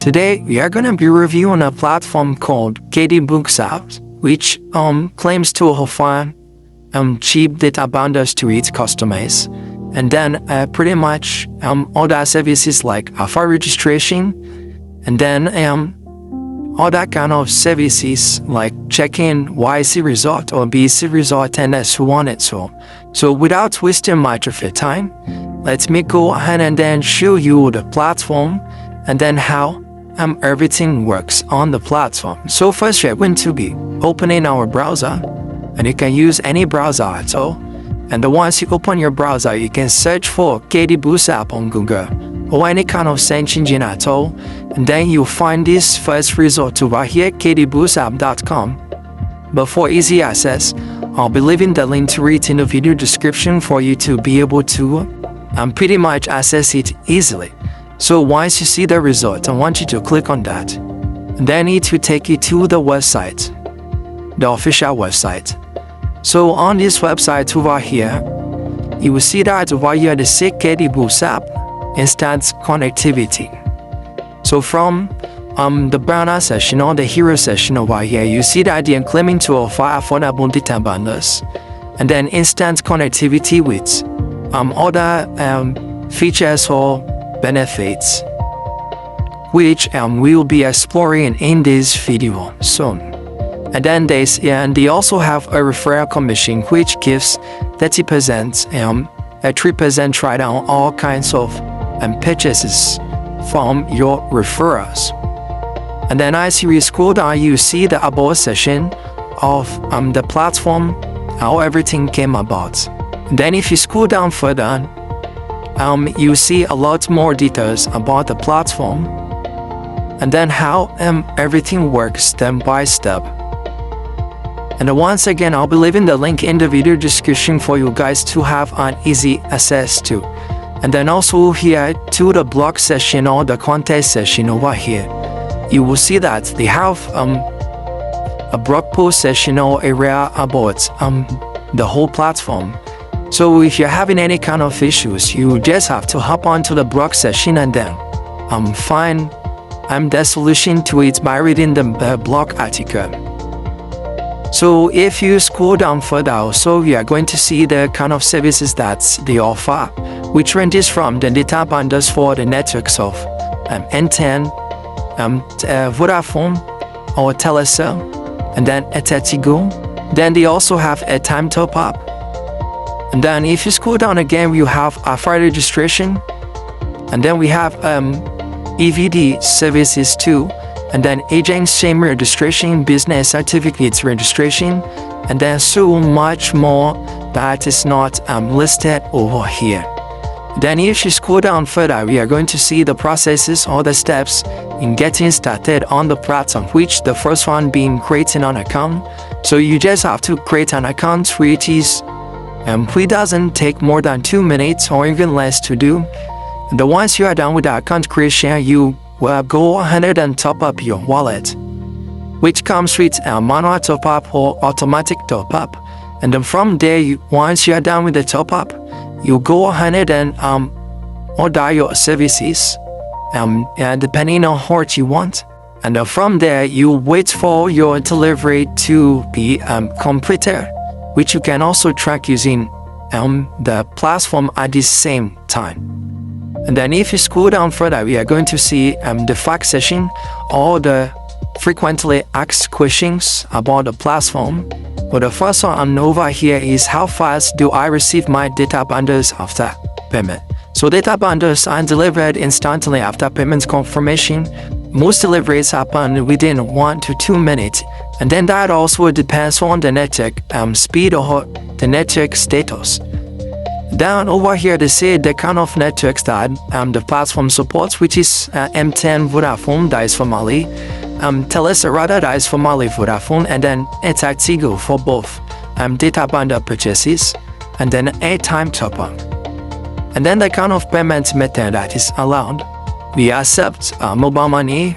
Today, we are going to be reviewing a platform called kdboosthub, which claims to offer cheap data bundles to its customers, and then pretty much other services like alpha registration, and then other kind of services like checking YC result or BC result and so on and so on. So without wasting much of your time, let me go ahead and then show you the platform and then how everything works on the platform. So first we're going to be opening our browser, and you can use any browser at all. And once you open your browser, you can search for kdboosthub on Google or any kind of search engine at all, and then you'll find this first result over here, kdboosthub.com. But for easy access, I'll be leaving the link to it in the video description for you to be able to pretty much access it easily. So once you see the result, I want you to click on that, and then it will take you to the website, the official website. So on this website over here, you will see that over here the kdboosthub instant connectivity. So from the banner section or the hero section over here, you see that they are claiming to offer affordable data bundles and then instant connectivity with other features or benefits, which we'll be exploring in this video soon. And then they also have a referral commission which gives 30% a 3% right on all kinds of purchases from your referrals. And then as you scroll down, you see the about section of the platform, how everything came about. And then if you scroll down further, you see a lot more details about the platform and then how everything works step by step. And once again, I'll be leaving the link in the video description for you guys to have an easy access to. And then also here to the blog section or the content section over here, you will see that they have a blog post section or area about the whole platform. So if you're having any kind of issues, you just have to hop onto the blog section and then find the solution to it by reading the blog article. So if you scroll down further also, you are going to see the kind of services that they offer, which ranges from the data bundles for the networks of N10, Vodafone or Telecel, and then AirtelTigo. Then they also have Airtime top-up. And then if you scroll down again, you have alpha registration, and then we have EVD services too, and then agent shame registration, business certificates registration, and then so much more that is not listed over here. Then if you scroll down further, we are going to see the processes or the steps in getting started on the platform, which the first one being creating an account. So you just have to create an account, which is it doesn't take more than 2 minutes or even less to do. And once you are done with the account creation, you will go ahead and top up your wallet, which comes with a manual top up or automatic top up. And then from there, once you are done with the top up, you go ahead and order your services depending on what you want. And then from there, you wait for your delivery to be completed, which you can also track using the platform at the same time. And then if you scroll down further, we are going to see the fact session or the frequently asked questions about the platform. But the first one over here is how fast do I receive my data bundles after payment? So data bundles are delivered instantly after payment confirmation. Most deliveries happen within 1 to 2 minutes, and then that also depends on the network speed or the network status. Down over here they say the kind of networks that the platform supports, which is M10 Vodafone, that is for Mali, Telecel that is for Mali Vodafone, and then AirtelTigo for both data bundle purchases and then Airtime top-up. And then the kind of payment method that is allowed, we accept mobile money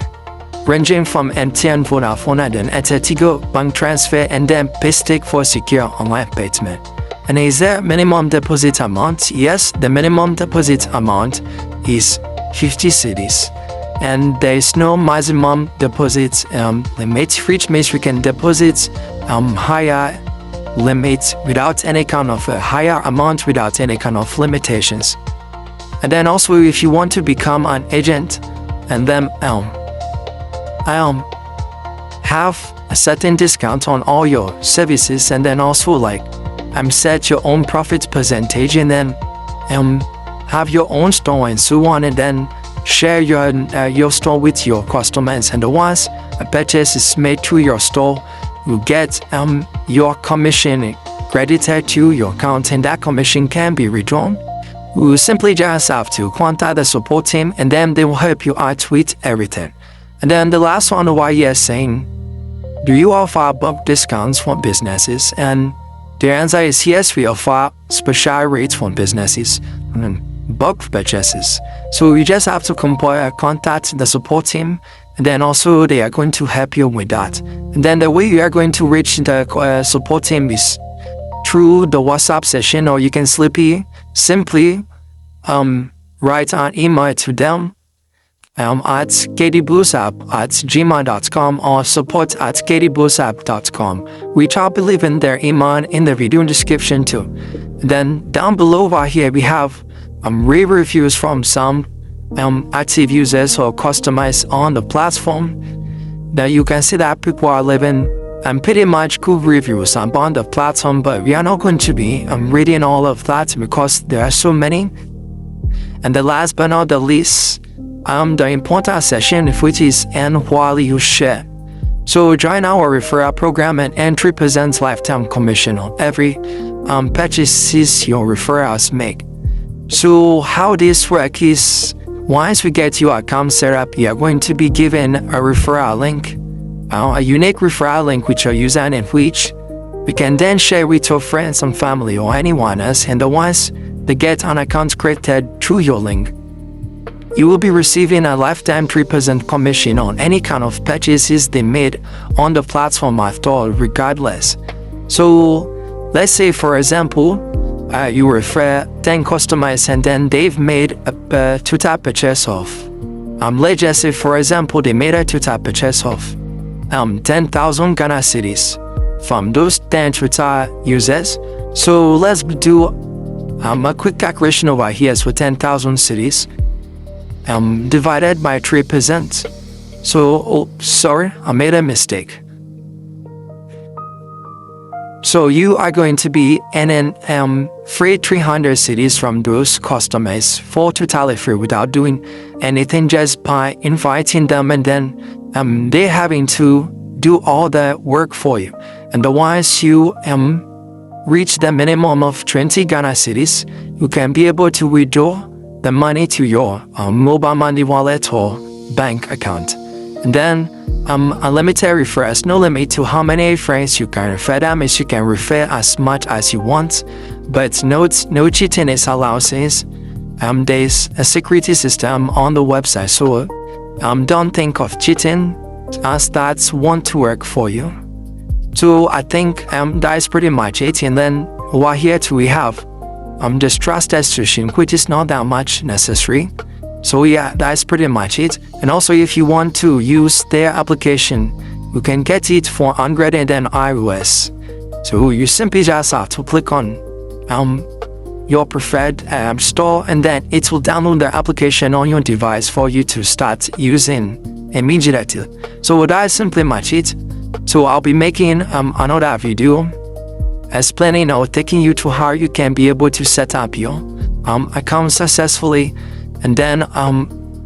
ranging from MTN, Vodafone, and then AirtelTigo, bank transfer, and then paystick for secure online payment. And is there minimum deposit amount? Yes, the minimum deposit amount is 50 cedis. and there is no maximum deposit limit, which means we can deposit higher limits without any kind of higher amount, without any kind of limitations. And then also, if you want to become an agent and then have a certain discount on all your services, and then also like set your own profit percentage, and then have your own store and so on, and then share your store with your customers. And once a purchase is made through your store, you get your commission credited to your account, and that commission can be withdrawn. You simply just have to contact the support team, and then they will help you out with everything. And then the last one, why you're saying, do you offer bulk discounts for businesses? And the answer is yes, we offer special rates for businesses and bulk purchases. So you just have to contact the support team, and then also they are going to help you with that. And then the way you are going to reach the support team is through the WhatsApp session, or you can simply write an email to them at kdboosthub@gmail.com or support@kdboosthub.com, which I'll be leaving their email in the video description too. Then down below over here we have rave reviews from some active users or customers on the platform. That you can see that people are leaving pretty much good reviews on the platform, but we are not going to be reading all of that because there are so many. And the last but not the least, the important session, which is and while you share. So join our referral program and earn 3% lifetime commission on every purchases your referrals make. So how this works is, once we get your account set up, you are going to be given a referral link, a unique referral link with your username, which we can then share with your friends and family or anyone else. And once they get an account created through your link, you will be receiving a lifetime 3% commission on any kind of purchases they made on the platform at all, regardless. So let's say, for example, you refer 10 customers and then they've made a total purchase of, let's just say, for example, they made a total purchase of 10,000 Ghana cedis from those 10 total users. So let's do a quick calculation over here. So 10,000 cedis divided by 3%. So, sorry, I made a mistake. So you are going to be earning free 300 cedis from those customers for totally free without doing anything, just by inviting them, and then they having to do all the work for you. And once you reach the minimum of 20 Ghana cedis, you can be able to withdraw the money to your mobile money wallet or bank account. And then unlimited referrals, no limit to how many friends you can refer them, is you can refer as much as you want, but no cheating is allowed, since there's a security system on the website. So don't think of cheating, as that won't work for you. So I think that is pretty much it. And then over here too, we have this trust registration, which is not that much necessary. So yeah, that's pretty much it. And also, if you want to use their application, you can get it for Android and then iOS. So you simply just have to click on your preferred store, and then it will download the application on your device for you to start using immediately. So that is simply much it. So I'll be making another video explaining or taking you to how you can be able to set up your account successfully, and then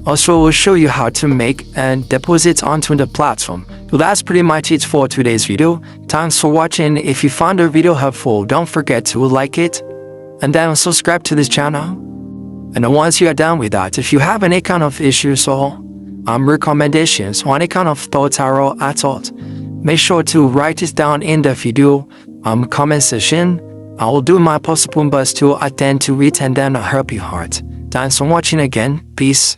also will show you how to make and deposit onto the platform. So that's pretty much it for today's video. Thanks for watching. If you found the video helpful, don't forget to like it and then subscribe to this channel. And once you are done with that, if you have any kind of issues or recommendations or any kind of thoughts at all, make sure to write it down in the video comment section. I will do my possible best to attend to it and then help you out. Thanks for watching again. Peace.